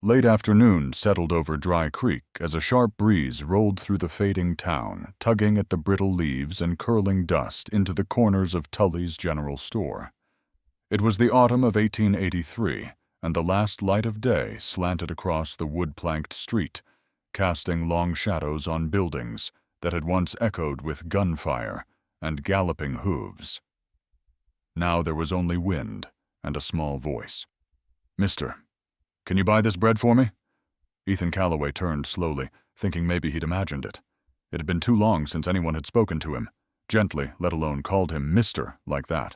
Late afternoon settled over Dry Creek as a sharp breeze rolled through the fading town, tugging at the brittle leaves and curling dust into the corners of Tully's general store. It was the autumn of 1883, and the last light of day slanted across the wood-planked street, casting long shadows on buildings that had once echoed with gunfire and galloping hooves. Now there was only wind and a small voice. "Mister, can you buy this bread for me?" Ethan Callaway turned slowly, thinking maybe he'd imagined it. It had been too long since anyone had spoken to him, gently, let alone called him Mister like that.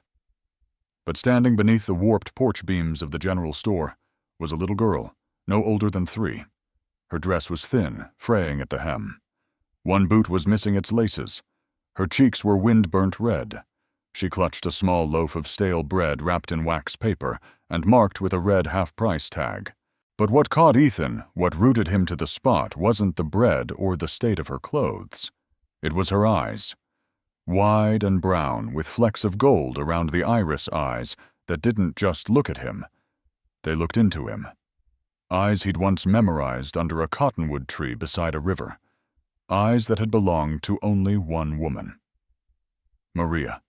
But standing beneath the warped porch beams of the general store was a little girl, no older than 3. Her dress was thin, fraying at the hem. One boot was missing its laces. Her cheeks were wind-burnt red. She clutched a small loaf of stale bread wrapped in wax paper and marked with a red half-price tag. But what caught Ethan, what rooted him to the spot, wasn't the bread or the state of her clothes. It was her eyes. Wide and brown, with flecks of gold around the iris eyes that didn't just look at him. They looked into him. Eyes he'd once memorized under a cottonwood tree beside a river. Eyes that had belonged to only one woman. "Maria,"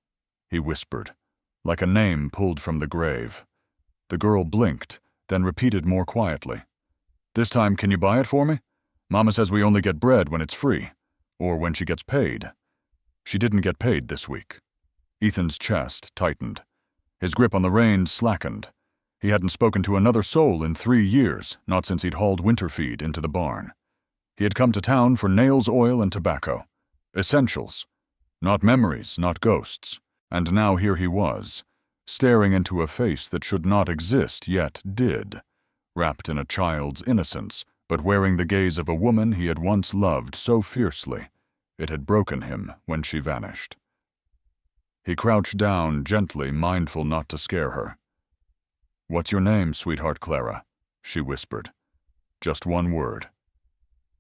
he whispered, like a name pulled from the grave. The girl blinked, then repeated more quietly. "This time, can you buy it for me? Mama says we only get bread when it's free, or when she gets paid." She didn't get paid this week. Ethan's chest tightened. His grip on the reins slackened. He hadn't spoken to another soul in 3 years, not since he'd hauled winter feed into the barn. He had come to town for nails, oil, and tobacco. Essentials. Not memories, not ghosts. And now here he was, staring into a face that should not exist yet did, wrapped in a child's innocence, but wearing the gaze of a woman he had once loved so fiercely it had broken him when she vanished. He crouched down gently, mindful not to scare her. "What's your name, sweetheart Clara?" she whispered. Just one word.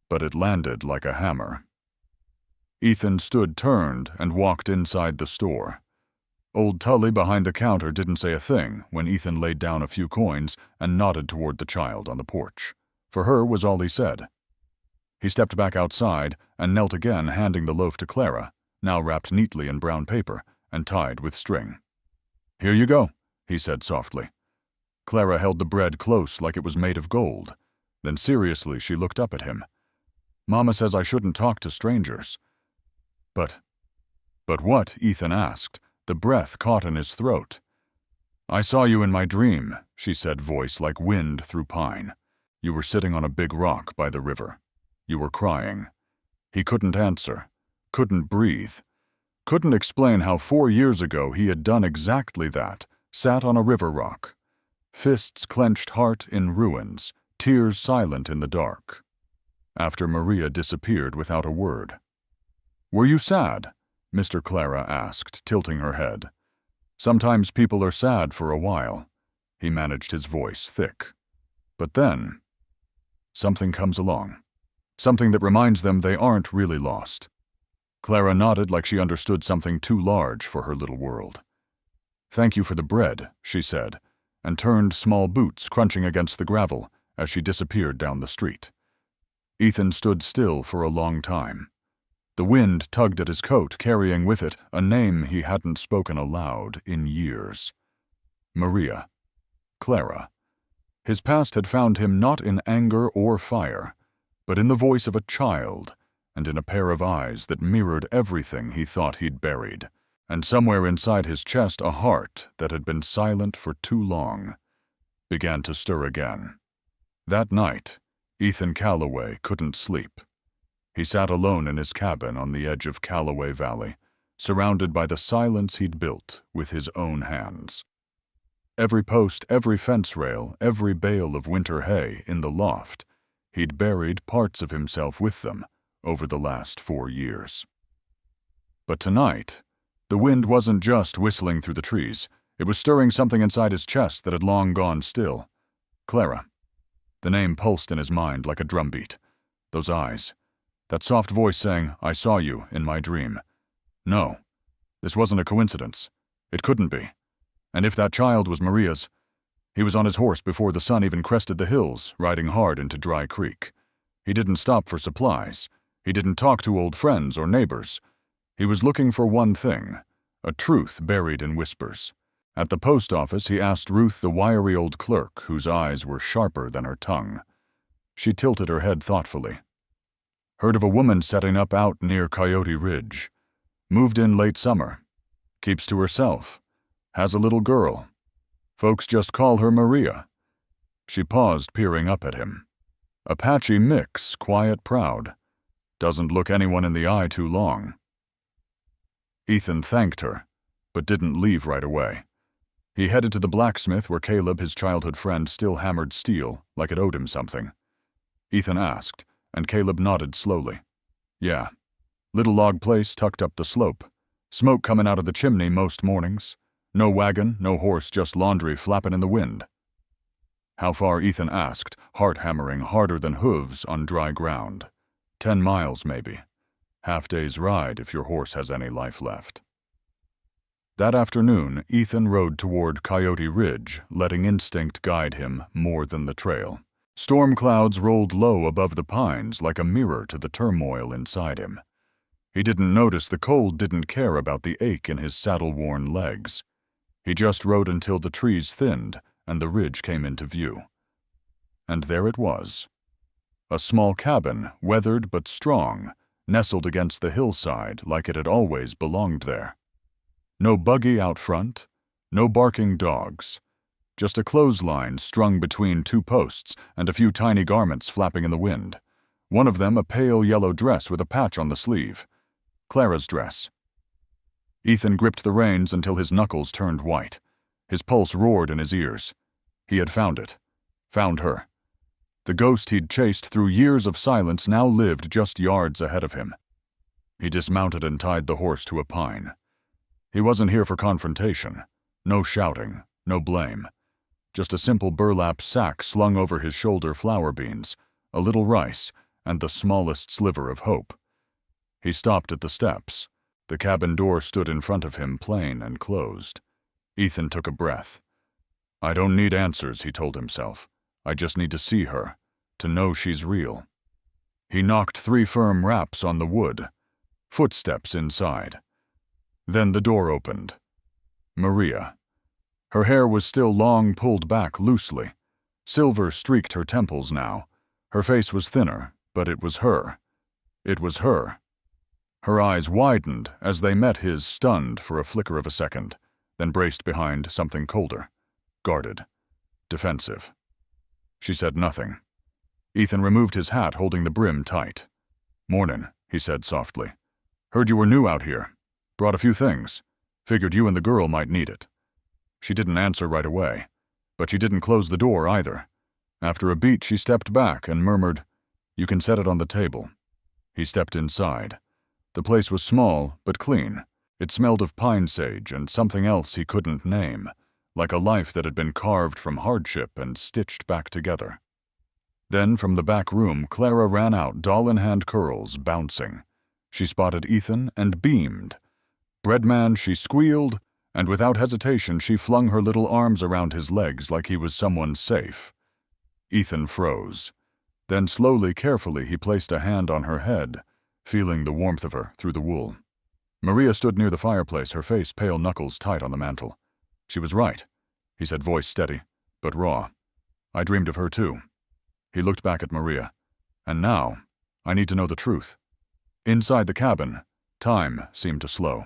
But it landed like a hammer. Ethan stood turned and walked inside the store. Old Tully behind the counter didn't say a thing when Ethan laid down a few coins and nodded toward the child on the porch. For her was all he said. He stepped back outside and knelt again, handing the loaf to Clara, now wrapped neatly in brown paper and tied with string. "Here you go," he said softly. Clara held the bread close like it was made of gold. Then seriously she looked up at him. "Mama says I shouldn't talk to strangers." But what?" Ethan asked, the breath caught in his throat. "I saw you in my dream," she said, voice like wind through pine. "You were sitting on a big rock by the river. You were crying." He couldn't answer, couldn't breathe, couldn't explain how 4 years ago he had done exactly that, sat on a river rock. Fists clenched, heart in ruins, tears silent in the dark. After Maria disappeared without a word. "Were you sad?" Mr. Clara asked, tilting her head. "Sometimes people are sad for a while." He managed his voice thick. "But then, something comes along. Something that reminds them they aren't really lost." Clara nodded like she understood something too large for her little world. "Thank you for the bread," she said, and turned, small boots crunching against the gravel as she disappeared down the street. Ethan stood still for a long time. The wind tugged at his coat, carrying with it a name he hadn't spoken aloud in years. Maria. Clara. His past had found him not in anger or fire, but in the voice of a child, and in a pair of eyes that mirrored everything he thought he'd buried, and somewhere inside his chest a heart that had been silent for too long began to stir again. That night, Ethan Callaway couldn't sleep. He sat alone in his cabin on the edge of Callaway Valley, surrounded by the silence he'd built with his own hands. Every post, every fence rail, every bale of winter hay in the loft, he'd buried parts of himself with them over the last 4 years. But tonight, the wind wasn't just whistling through the trees. It was stirring something inside his chest that had long gone still. Clara. The name pulsed in his mind like a drumbeat. Those eyes. That soft voice saying, "I saw you in my dream." No, this wasn't a coincidence. It couldn't be. And if that child was Maria's, He was on his horse before the sun even crested the hills, riding hard into Dry Creek. He didn't stop for supplies. He didn't talk to old friends or neighbors. He was looking for one thing, a truth buried in whispers. At the post office, he asked Ruth, the wiry old clerk, whose eyes were sharper than her tongue. She tilted her head thoughtfully. Heard of a woman setting up out near Coyote Ridge. Moved in late summer. Keeps to herself. Has a little girl. Folks just call her Maria. She paused, peering up at him. A patchy mix, quiet, proud. Doesn't look anyone in the eye too long. Ethan thanked her, but didn't leave right away. He headed to the blacksmith where Caleb, his childhood friend, still hammered steel, like it owed him something. Ethan asked, and Caleb nodded slowly. Yeah. Little log place tucked up the slope. Smoke coming out of the chimney most mornings. No wagon, no horse, just laundry flapping in the wind. How far, Ethan asked, heart hammering harder than hooves on dry ground. 10 miles, maybe. Half-day's ride if your horse has any life left. That afternoon, Ethan rode toward Coyote Ridge, letting instinct guide him more than the trail. Storm clouds rolled low above the pines like a mirror to the turmoil inside him. He didn't notice the cold didn't care about the ache in his saddle-worn legs. He just rode until the trees thinned and the ridge came into view. And there it was. A small cabin, weathered but strong, nestled against the hillside like it had always belonged there. No buggy out front, no barking dogs. Just a clothesline strung between 2 posts and a few tiny garments flapping in the wind. One of them a pale yellow dress with a patch on the sleeve. Clara's dress. Ethan gripped the reins until his knuckles turned white. His pulse roared in his ears. He had found it. Found her. The ghost he'd chased through years of silence now lived just yards ahead of him. He dismounted and tied the horse to a pine. He wasn't here for confrontation. No shouting, no blame. Just a simple burlap sack slung over his shoulder, flour beans, a little rice, and the smallest sliver of hope. He stopped at the steps. The cabin door stood in front of him, plain and closed. Ethan took a breath. I don't need answers, he told himself. I just need to see her, to know she's real. He knocked 3 firm raps on the wood. Footsteps inside. Then the door opened. Maria. Her hair was still long, pulled back loosely. Silver streaked her temples now. Her face was thinner, but it was her. It was her. Her eyes widened as they met his, stunned for a flicker of a second, then braced behind something colder. Guarded. Defensive. She said nothing. Ethan removed his hat, holding the brim tight. Mornin', he said softly. Heard you were new out here. Brought a few things. Figured you and the girl might need it. She didn't answer right away, but she didn't close the door either. After a beat, she stepped back and murmured, You can set it on the table. He stepped inside. The place was small, but clean. It smelled of pine sage and something else he couldn't name, like a life that had been carved from hardship and stitched back together. Then, from the back room, Clara ran out, doll-in-hand curls bouncing. She spotted Ethan and beamed. Breadman, she squealed, and without hesitation she flung her little arms around his legs like he was someone safe. Ethan froze. Then slowly, carefully, he placed a hand on her head, feeling the warmth of her through the wool. Maria stood near the fireplace, her face pale, knuckles tight on the mantel. She was right, he said, voice steady, but raw. I dreamed of her too. He looked back at Maria. And now, I need to know the truth. Inside the cabin, time seemed to slow.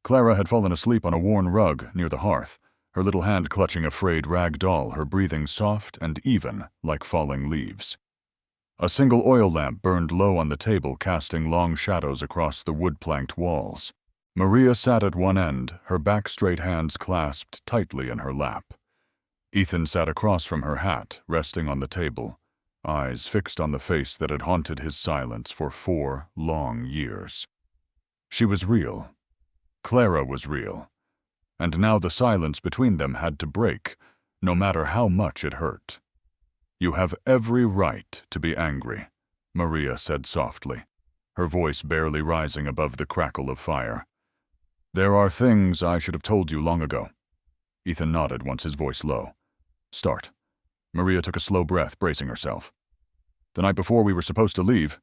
Clara had fallen asleep on a worn rug near the hearth, her little hand clutching a frayed rag doll, her breathing soft and even like falling leaves. A single oil lamp burned low on the table, casting long shadows across the wood-planked walls. Maria sat at one end, her back straight, hands clasped tightly in her lap. Ethan sat across from her, hat resting on the table, eyes fixed on the face that had haunted his silence for 4 long years. She was real. Clara was real. And now the silence between them had to break, no matter how much it hurt. You have every right to be angry, Maria said softly, her voice barely rising above the crackle of fire. There are things I should have told you long ago. Ethan nodded, once his voice low. Start. Maria took a slow breath, bracing herself. The night before we were supposed to leave,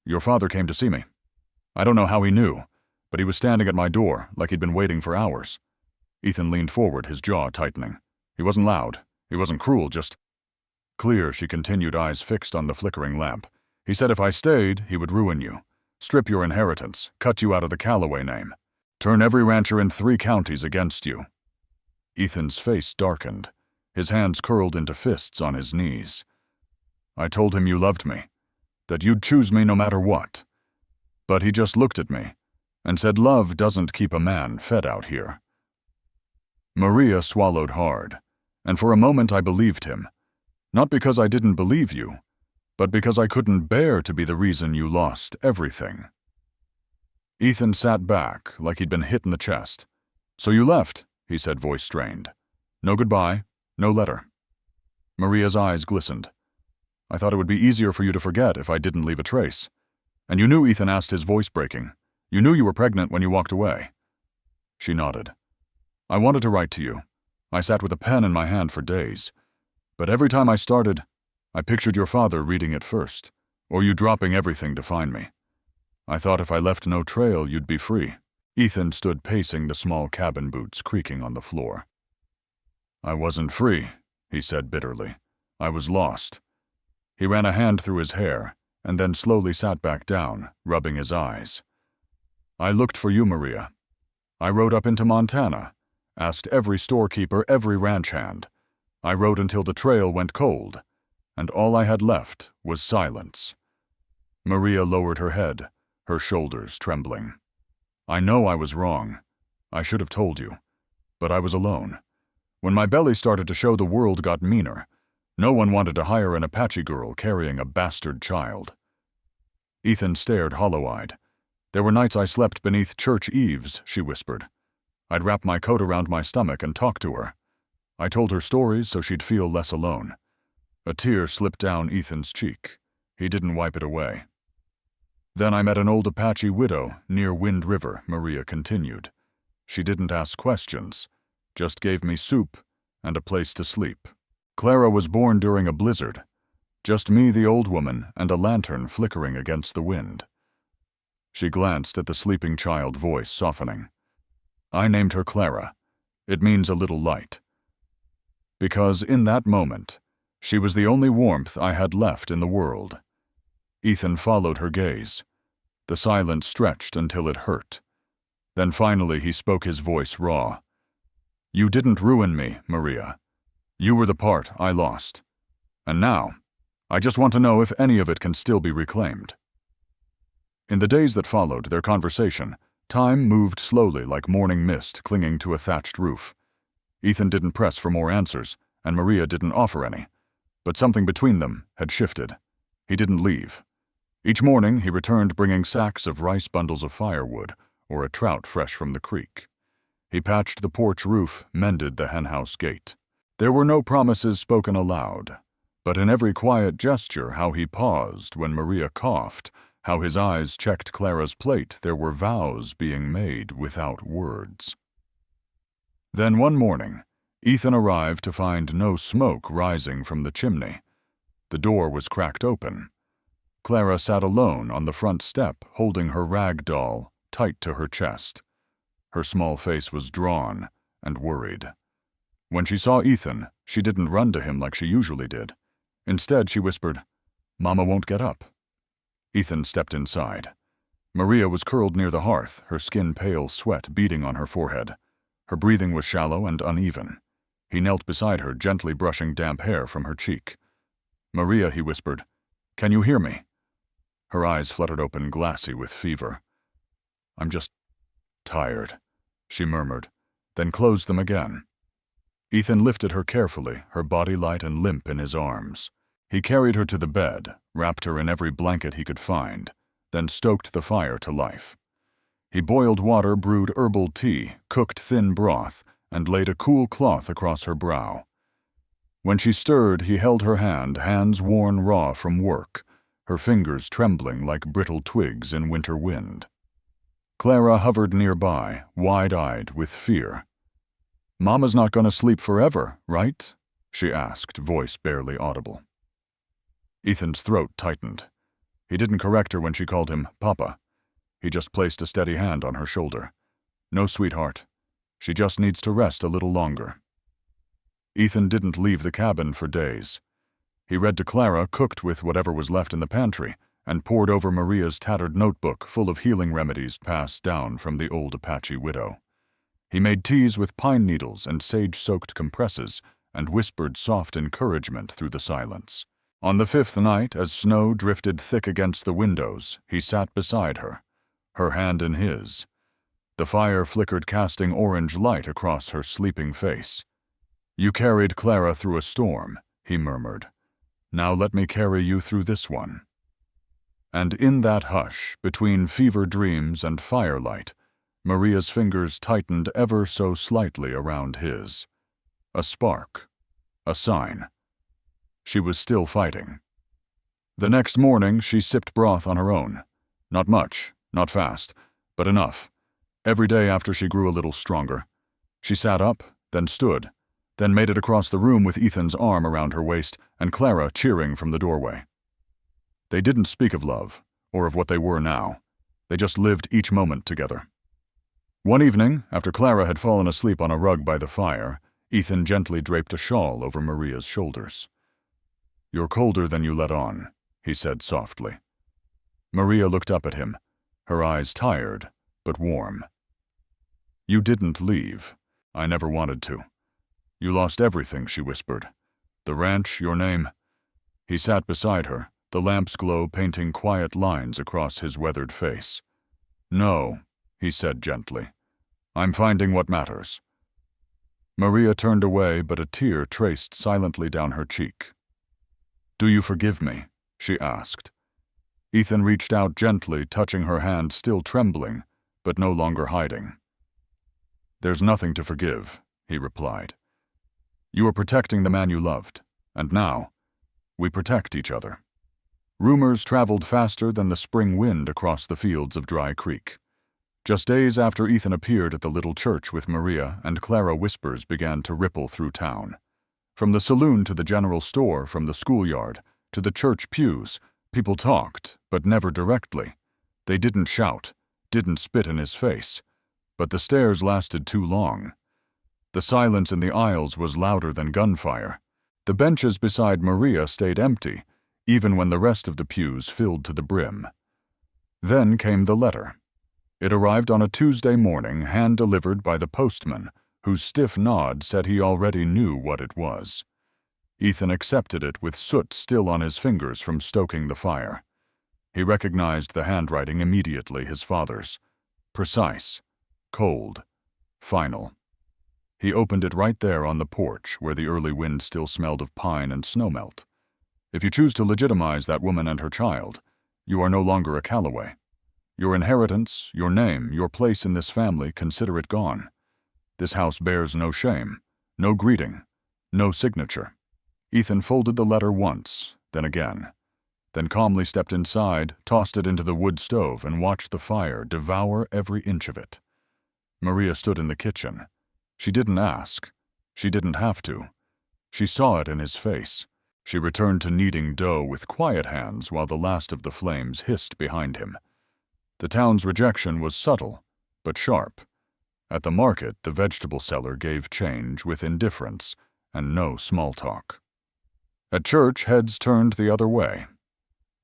your father came to see me. I don't know how he knew, but he was standing at my door like he'd been waiting for hours. Ethan leaned forward, his jaw tightening. He wasn't loud. He wasn't cruel, just clear, she continued, eyes fixed on the flickering lamp. He said if I stayed, he would ruin you, strip your inheritance, cut you out of the Callaway name, turn every rancher in 3 counties against you. Ethan's face darkened. His hands curled into fists on his knees. I told him you loved me, that you'd choose me no matter what. But he just looked at me and said love doesn't keep a man fed out here. Maria swallowed hard, and for a moment I believed him. Not because I didn't believe you, but because I couldn't bear to be the reason you lost everything. Ethan sat back like he'd been hit in the chest. So you left, he said, voice strained. No goodbye, no letter. Maria's eyes glistened. I thought it would be easier for you to forget if I didn't leave a trace. And you knew, Ethan asked, his voice breaking. You knew you were pregnant when you walked away. She nodded. I wanted to write to you. I sat with a pen in my hand for days. But every time I started, I pictured your father reading it first, or you dropping everything to find me. I thought if I left no trail, you'd be free. Ethan stood pacing the small cabin boots creaking on the floor. I wasn't free, he said bitterly. I was lost. He ran a hand through his hair, and then slowly sat back down, rubbing his eyes. I looked for you, Maria. I rode up into Montana, asked every storekeeper, every ranch hand. I rode until the trail went cold, and all I had left was silence. Maria lowered her head, her shoulders trembling. I know I was wrong. I should have told you. But I was alone. When my belly started to show, the world got meaner. No one wanted to hire an Apache girl carrying a bastard child. Ethan stared hollow-eyed. There were nights I slept beneath church eaves, she whispered. I'd wrap my coat around my stomach and talk to her. I told her stories so she'd feel less alone. A tear slipped down Ethan's cheek. He didn't wipe it away. Then I met an old Apache widow near Wind River, Maria continued. She didn't ask questions, just gave me soup and a place to sleep. Clara was born during a blizzard. Just me, the old woman, and a lantern flickering against the wind. She glanced at the sleeping child, voice softening. I named her Clara. It means a little light. Because in that moment, she was the only warmth I had left in the world. Ethan followed her gaze. The silence stretched until it hurt. Then finally he spoke, his voice raw. You didn't ruin me, Maria. You were the part I lost. And now, I just want to know if any of it can still be reclaimed. In the days that followed their conversation, time moved slowly like morning mist clinging to a thatched roof. Ethan didn't press for more answers, and Maria didn't offer any. But something between them had shifted. He didn't leave. Each morning he returned bringing sacks of rice, bundles of firewood, or a trout fresh from the creek. He patched the porch roof, mended the henhouse gate. There were no promises spoken aloud, but in every quiet gesture, how he paused when Maria coughed, how his eyes checked Clara's plate, there were vows being made without words. Then one morning, Ethan arrived to find no smoke rising from the chimney. The door was cracked open. Clara sat alone on the front step, holding her rag doll tight to her chest. Her small face was drawn and worried. When she saw Ethan, she didn't run to him like she usually did. Instead, she whispered, "Mama won't get up." Ethan stepped inside. Maria was curled near the hearth, her skin pale, sweat beading on her forehead. Her breathing was shallow and uneven. He knelt beside her, gently brushing damp hair from her cheek. "Maria," he whispered, "can you hear me?" Her eyes fluttered open, glassy with fever. "I'm just tired," she murmured, then closed them again. Ethan lifted her carefully, her body light and limp in his arms. He carried her to the bed, wrapped her in every blanket he could find, then stoked the fire to life. He boiled water, brewed herbal tea, cooked thin broth, and laid a cool cloth across her brow. When she stirred, he held her hand, hands worn raw from work, her fingers trembling like brittle twigs in winter wind. Clara hovered nearby, wide-eyed with fear. "Mama's not going to sleep forever, right?" she asked, voice barely audible. Ethan's throat tightened. He didn't correct her when she called him Papa. He just placed a steady hand on her shoulder. No, sweetheart. She just needs to rest a little longer. Ethan didn't leave the cabin for days. He read to Clara, cooked with whatever was left in the pantry, and pored over Maria's tattered notebook full of healing remedies passed down from the old Apache widow. He made teas with pine needles and sage-soaked compresses and whispered soft encouragement through the silence. On the 5th night, as snow drifted thick against the windows, he sat beside her, her hand in his. The fire flickered, casting orange light across her sleeping face. "You carried Clara through a storm," he murmured. "Now let me carry you through this one." And in that hush, between fever dreams and firelight, Maria's fingers tightened ever so slightly around his. A spark. A sign. She was still fighting. The next morning, she sipped broth on her own. Not much, not fast, but enough. Every day after she grew a little stronger. She sat up, then stood, then made it across the room with Ethan's arm around her waist and Clara cheering from the doorway. They didn't speak of love, or of what they were now. They just lived each moment together. One evening, after Clara had fallen asleep on a rug by the fire, Ethan gently draped a shawl over Maria's shoulders. "You're colder than you let on," he said softly. Maria looked up at him, her eyes tired, but warm. "You didn't leave. I never wanted to. You lost everything," she whispered. "The ranch, your name." He sat beside her, the lamp's glow painting quiet lines across his weathered face. "No," he said gently. "I'm finding what matters." Maria turned away, but a tear traced silently down her cheek. "Do you forgive me?" she asked. Ethan reached out gently, touching her hand, still trembling, but no longer hiding. "There's nothing to forgive," he replied. "You were protecting the man you loved, and now we protect each other." Rumors traveled faster than the spring wind across the fields of Dry Creek. Just days after Ethan appeared at the little church with Maria and Clara, whispers began to ripple through town. From the saloon to the general store, from the schoolyard to the church pews, people talked, but never directly. They didn't shout, didn't spit in his face. But the stares lasted too long. The silence in the aisles was louder than gunfire. The benches beside Maria stayed empty, even when the rest of the pews filled to the brim. Then came the letter. It arrived on a Tuesday morning, hand-delivered by the postman, whose stiff nod said he already knew what it was. Ethan accepted it with soot still on his fingers from stoking the fire. He recognized the handwriting immediately, his father's. Precise, cold, final. He opened it right there on the porch, where the early wind still smelled of pine and snowmelt. "If you choose to legitimize that woman and her child, you are no longer a Callaway. Your inheritance, your name, your place in this family, consider it gone. This house bears no shame, no greeting, no signature." Ethan folded the letter once, then again, then calmly stepped inside, tossed it into the wood stove, and watched the fire devour every inch of it. Maria stood in the kitchen. She didn't ask. She didn't have to. She saw it in his face. She returned to kneading dough with quiet hands while the last of the flames hissed behind him. The town's rejection was subtle, but sharp. At the market, the vegetable seller gave change with indifference and no small talk. At church, heads turned the other way.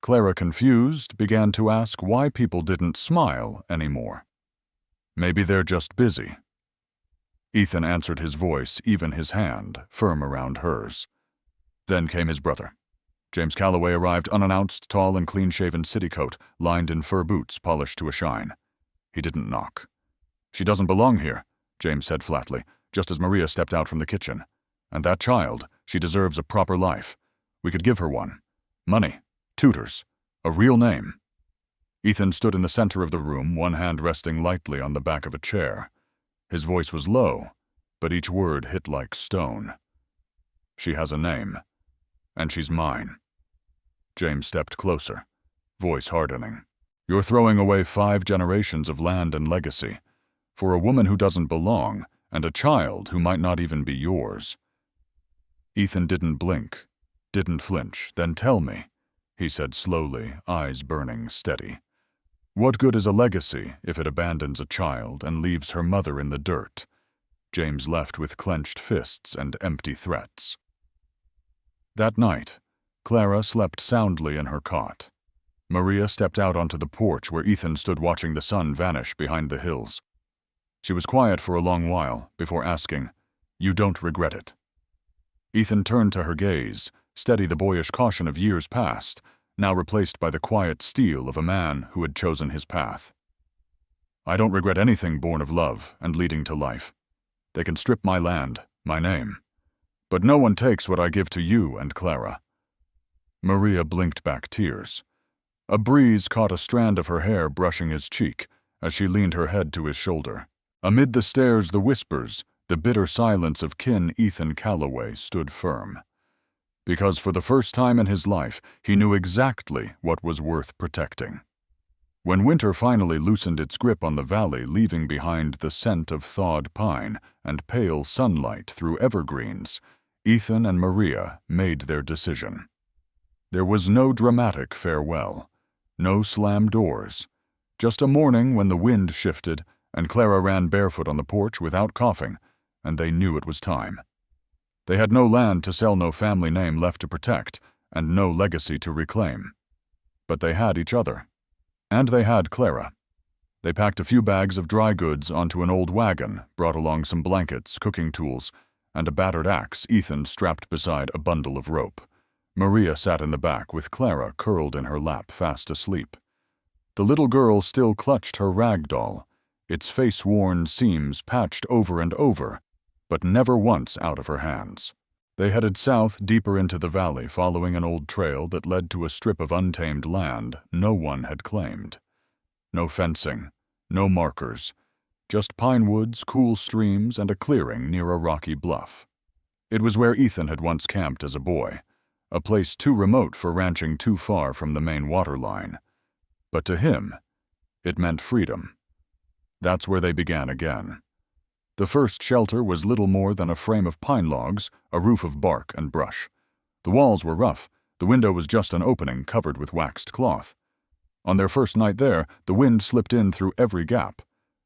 Clara, confused, began to ask why people didn't smile anymore. "Maybe they're just busy." Ethan answered his voice, even his hand, firm around hers. Then came his brother. James Callaway arrived unannounced, tall and clean-shaven city coat, lined in fur boots polished to a shine. He didn't knock. "She doesn't belong here," James said flatly, just as Maria stepped out from the kitchen. "And that child, she deserves a proper life. We could give her one. Money, tutors, a real name." Ethan stood in the center of the room, one hand resting lightly on the back of a chair. His voice was low, but each word hit like stone. "She has a name, and she's mine." James stepped closer, voice hardening. "You're throwing away 5 generations of land and legacy for a woman who doesn't belong and a child who might not even be yours." Ethan didn't blink, didn't flinch. "Then tell me," he said slowly, eyes burning steady. "What good is a legacy if it abandons a child and leaves her mother in the dirt?" James left with clenched fists and empty threats. That night, Clara slept soundly in her cot. Maria stepped out onto the porch where Ethan stood watching the sun vanish behind the hills. She was quiet for a long while before asking, "You don't regret it?" Ethan turned to her gaze, steady the boyish caution of years past, now replaced by the quiet steel of a man who had chosen his path. "I don't regret anything born of love and leading to life. They can strip my land, my name. But no one takes what I give to you and Clara." Maria blinked back tears. A breeze caught a strand of her hair brushing his cheek as she leaned her head to his shoulder. Amid the stares, the whispers, the bitter silence of kin Ethan Callaway stood firm. Because for the first time in his life, he knew exactly what was worth protecting. When winter finally loosened its grip on the valley, leaving behind the scent of thawed pine and pale sunlight through evergreens, Ethan and Maria made their decision. There was no dramatic farewell, no slammed doors, just a morning when the wind shifted and Clara ran barefoot on the porch without coughing, and they knew it was time. They had no land to sell, no family name left to protect, and no legacy to reclaim. But they had each other. And they had Clara. They packed a few bags of dry goods onto an old wagon, brought along some blankets, cooking tools, and a battered axe Ethan strapped beside a bundle of rope. Maria sat in the back with Clara curled in her lap, fast asleep. The little girl still clutched her rag doll, its face-worn seams patched over and over, but never once out of her hands. They headed south deeper into the valley, following an old trail that led to a strip of untamed land no one had claimed. No fencing, no markers, just pine woods, cool streams, and a clearing near a rocky bluff. It was where Ethan had once camped as a boy, a place too remote for ranching, too far from the main water line. But to him, it meant freedom. That's where they began again. The first shelter was little more than a frame of pine logs, a roof of bark and brush. The walls were rough, the window was just an opening covered with waxed cloth. On their first night there, the wind slipped in through every gap,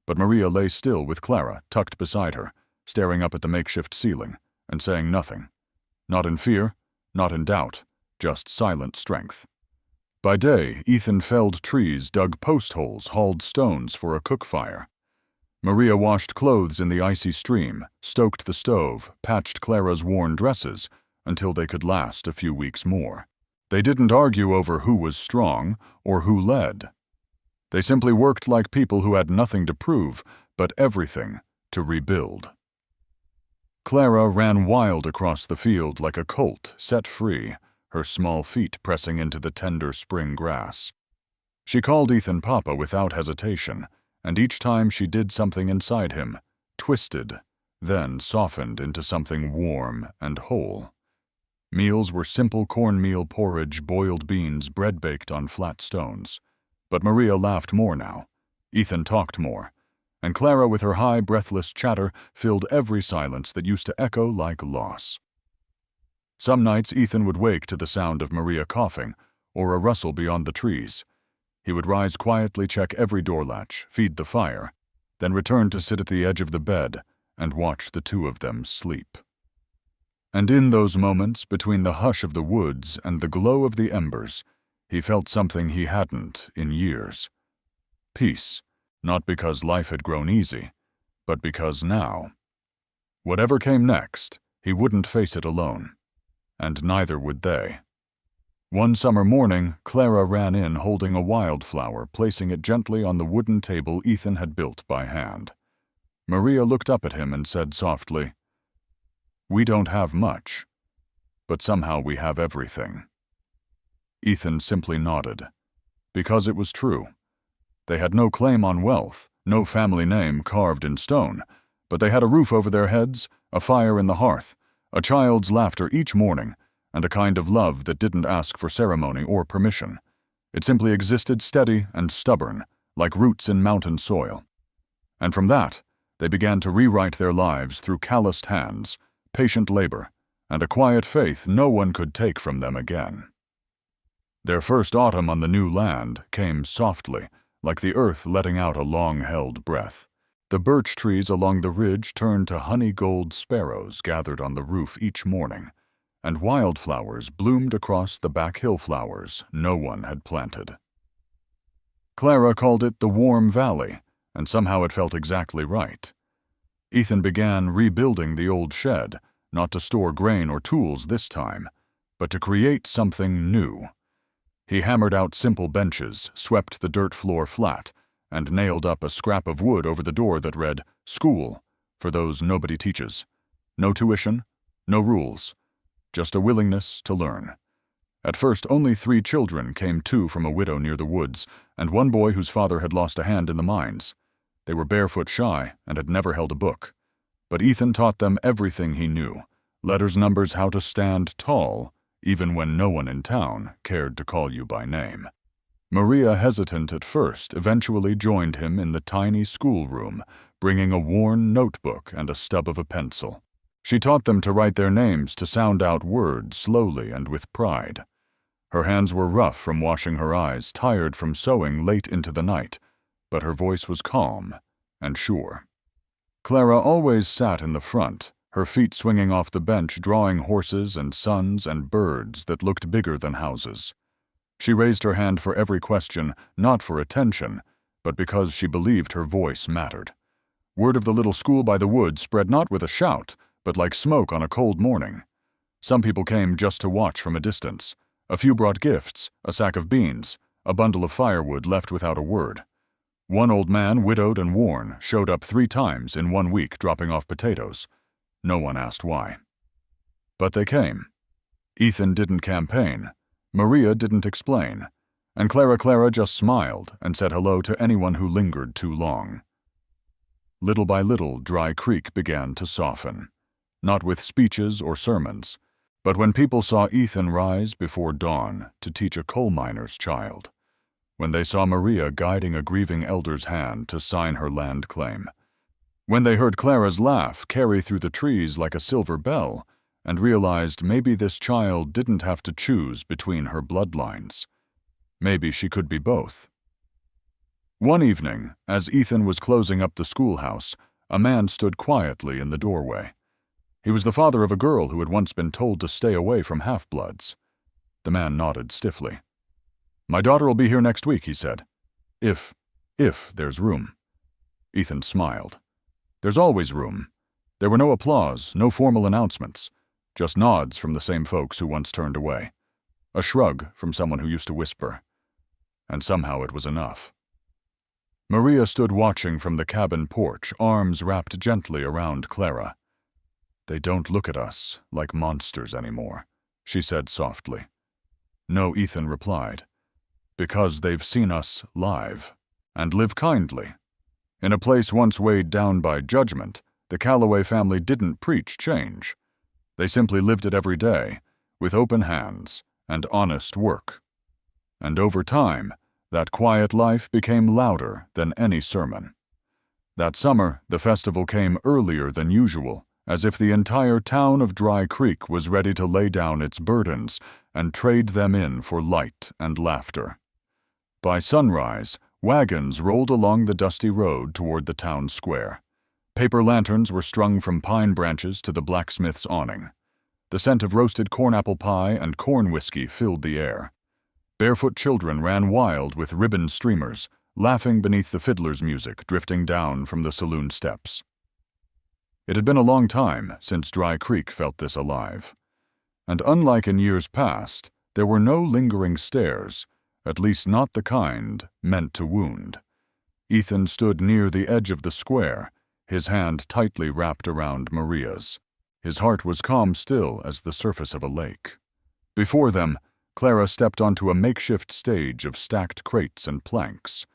but Maria lay still with Clara tucked beside her, staring up at the makeshift ceiling and saying nothing. Not in fear, not in doubt, just silent strength. By day, Ethan felled trees, dug post holes, hauled stones for a cook fire. Maria washed clothes in the icy stream, stoked the stove, patched Clara's worn dresses until they could last a few weeks more. They didn't argue over who was strong or who led. They simply worked like people who had nothing to prove, but everything to rebuild. Clara ran wild across the field like a colt set free, her small feet pressing into the tender spring grass. She called Ethan Papa without hesitation, and each time she did, something inside him twisted, then softened into something warm and whole. Meals were simple cornmeal porridge, boiled beans, bread baked on flat stones. But Maria laughed more now. Ethan talked more. And Clara, with her high, breathless chatter, filled every silence that used to echo like loss. Some nights Ethan would wake to the sound of Maria coughing, or a rustle beyond the trees. He would rise quietly, check every door latch, feed the fire, then return to sit at the edge of the bed and watch the two of them sleep. And in those moments, between the hush of the woods and the glow of the embers, he felt something he hadn't in years. Peace, not because life had grown easy, but because now, whatever came next, he wouldn't face it alone. And neither would they. One summer morning, Clara ran in holding a wildflower, placing it gently on the wooden table Ethan had built by hand. Maria looked up at him and said softly, "We don't have much, but somehow we have everything." Ethan simply nodded, because it was true. They had no claim on wealth, no family name carved in stone, but they had a roof over their heads, a fire in the hearth, a child's laughter each morning, and a kind of love that didn't ask for ceremony or permission. It simply existed steady and stubborn, like roots in mountain soil. And from that, they began to rewrite their lives through calloused hands, patient labor, and a quiet faith no one could take from them again. Their first autumn on the new land came softly, like the earth letting out a long-held breath. The birch trees along the ridge turned to honey-gold sparrows gathered on the roof each morning, and wildflowers bloomed across the back hill flowers no one had planted. Clara called it the Warm Valley, and somehow it felt exactly right. Ethan began rebuilding the old shed, not to store grain or tools this time, but to create something new. He hammered out simple benches, swept the dirt floor flat, and nailed up a scrap of wood over the door that read, "School, for those nobody teaches. No tuition, no rules, just a willingness to learn." At first, only 3 children came, 2 from a widow near the woods, and 1 boy whose father had lost a hand in the mines. They were barefoot shy and had never held a book. But Ethan taught them everything he knew, letters, numbers, how to stand tall, even when no one in town cared to call you by name. Maria, hesitant at first, eventually joined him in the tiny schoolroom, bringing a worn notebook and a stub of a pencil. She taught them to write their names, to sound out words slowly and with pride. Her hands were rough from washing her eyes, tired from sewing late into the night, but her voice was calm and sure. Clara always sat in the front, her feet swinging off the bench, drawing horses and suns and birds that looked bigger than houses. She raised her hand for every question, not for attention, but because she believed her voice mattered. Word of the little school by the woods spread not with a shout, but like smoke on a cold morning. Some people came just to watch from a distance. A few brought gifts, a sack of beans, a bundle of firewood left without a word. One old man, widowed and worn, showed up 3 times in 1 week dropping off potatoes. No one asked why. But they came. Ethan didn't campaign. Maria didn't explain. And Clara just smiled and said hello to anyone who lingered too long. Little by little, Dry Creek began to soften. Not with speeches or sermons, but when people saw Ethan rise before dawn to teach a coal miner's child. When they saw Maria guiding a grieving elder's hand to sign her land claim. When they heard Clara's laugh carry through the trees like a silver bell, and realized maybe this child didn't have to choose between her bloodlines. Maybe she could be both. One evening, as Ethan was closing up the schoolhouse, a man stood quietly in the doorway. He was the father of a girl who had once been told to stay away from half-bloods. The man nodded stiffly. "My daughter will be here next week," he said. If there's room." Ethan smiled. There's always room. There were no applause, no formal announcements, just nods from the same folks who once turned away. A shrug from someone who used to whisper. And somehow it was enough. Maria stood watching from the cabin porch, arms wrapped gently around Clara. "They don't look at us like monsters anymore," she said softly. "No," Ethan replied. "Because they've seen us live, and live kindly." In a place once weighed down by judgment, the Callaway family didn't preach change. They simply lived it every day, with open hands and honest work. And over time, that quiet life became louder than any sermon. That summer, the festival came earlier than usual, as if the entire town of Dry Creek was ready to lay down its burdens and trade them in for light and laughter. By sunrise, wagons rolled along the dusty road toward the town square. Paper lanterns were strung from pine branches to the blacksmith's awning. The scent of roasted corn-apple pie and corn whiskey filled the air. Barefoot children ran wild with ribbon streamers, laughing beneath the fiddler's music drifting down from the saloon steps. It had been a long time since Dry Creek felt this alive. And unlike in years past, there were no lingering stares, at least not the kind meant to wound. Ethan stood near the edge of the square, his hand tightly wrapped around Maria's. His heart was calm still as the surface of a lake. Before them, Clara stepped onto a makeshift stage of stacked crates and planks.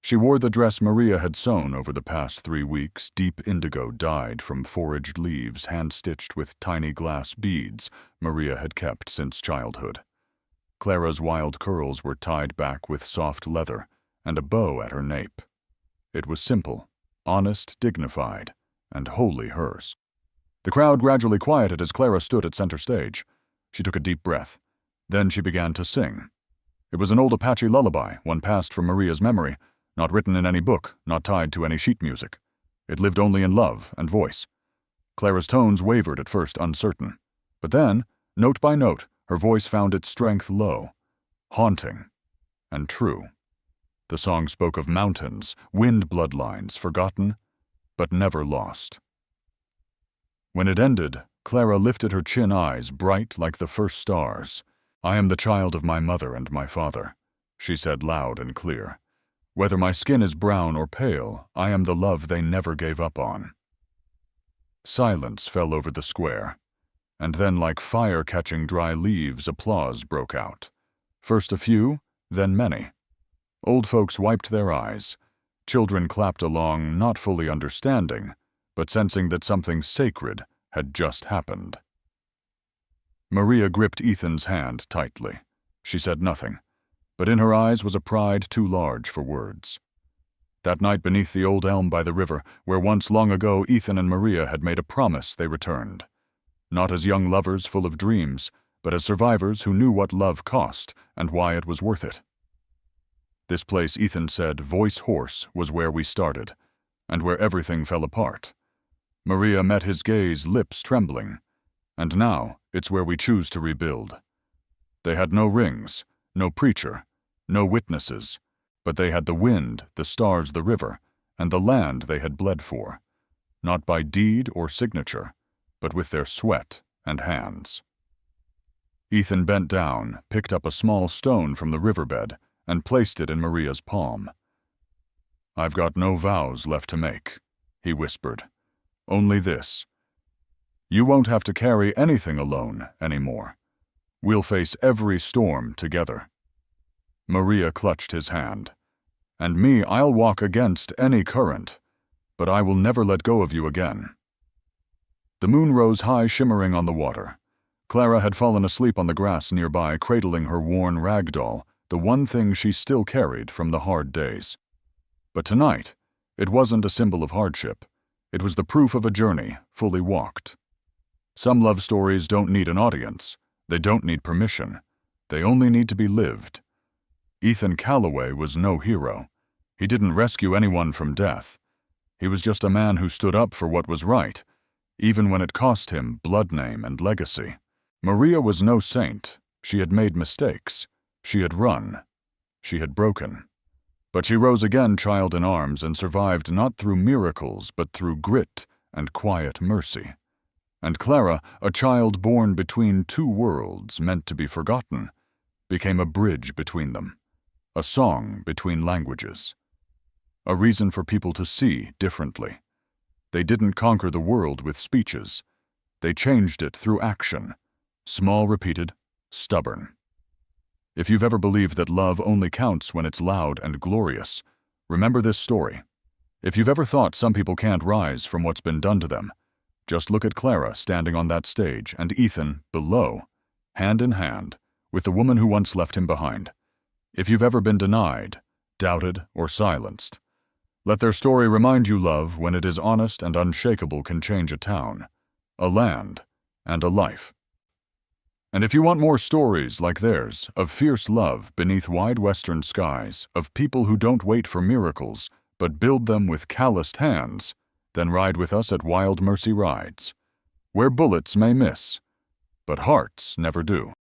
She wore the dress Maria had sewn over the past 3 weeks, deep indigo dyed from foraged leaves hand-stitched with tiny glass beads Maria had kept since childhood. Clara's wild curls were tied back with soft leather and a bow at her nape. It was simple, honest, dignified, and wholly hers. The crowd gradually quieted as Clara stood at center stage. She took a deep breath. Then she began to sing. It was an old Apache lullaby, one passed from Maria's memory, not written in any book, not tied to any sheet music. It lived only in love and voice. Clara's tones wavered at first, uncertain. But then, note by note, her voice found its strength low, haunting, and true. The song spoke of mountains, wind bloodlines, forgotten, but never lost. When it ended, Clara lifted her chin eyes bright like the first stars. "I am the child of my mother and my father," she said loud and clear. "Whether my skin is brown or pale, I am the love they never gave up on." Silence fell over the square, and then like fire catching dry leaves, applause broke out. First a few, then many. Old folks wiped their eyes. Children clapped along, not fully understanding, but sensing that something sacred had just happened. Maria gripped Ethan's hand tightly. She said nothing, but in her eyes was a pride too large for words. That night beneath the old elm by the river, where once long ago Ethan and Maria had made a promise, they returned. Not as young lovers full of dreams, but as survivors who knew what love cost and why it was worth it. This place, Ethan said, voice hoarse, was where we started, and where everything fell apart. Maria met his gaze, lips trembling. And now, it's where we choose to rebuild. They had no rings, no preacher, no witnesses, but they had the wind, the stars, the river, and the land they had bled for, not by deed or signature, but with their sweat and hands. Ethan bent down, picked up a small stone from the riverbed, and placed it in Maria's palm. "I've got no vows left to make," he whispered. "Only this. You won't have to carry anything alone anymore. We'll face every storm together." Maria clutched his hand. "And me, I'll walk against any current, but I will never let go of you again." The moon rose high, shimmering on the water. Clara had fallen asleep on the grass nearby, cradling her worn rag doll, the one thing she still carried from the hard days. But tonight, it wasn't a symbol of hardship. It was the proof of a journey fully walked. Some love stories don't need an audience. They don't need permission. They only need to be lived. Ethan Callaway was no hero. He didn't rescue anyone from death. He was just a man who stood up for what was right, even when it cost him blood name and legacy. Maria was no saint. She had made mistakes. She had run. She had broken. But she rose again, child in arms, and survived not through miracles, but through grit and quiet mercy. And Clara, a child born between two worlds meant to be forgotten, became a bridge between them, a song between languages, a reason for people to see differently. They didn't conquer the world with speeches. They changed it through action, small, repeated, stubborn. If you've ever believed that love only counts when it's loud and glorious, remember this story. If you've ever thought some people can't rise from what's been done to them, just look at Clara standing on that stage and Ethan below, hand in hand, with the woman who once left him behind. If you've ever been denied, doubted, or silenced, let their story remind you love, when it is honest and unshakable, can change a town, a land, and a life. And if you want more stories like theirs, of fierce love beneath wide western skies, of people who don't wait for miracles, but build them with calloused hands, then ride with us at Wild Mercy Rides, where bullets may miss, but hearts never do.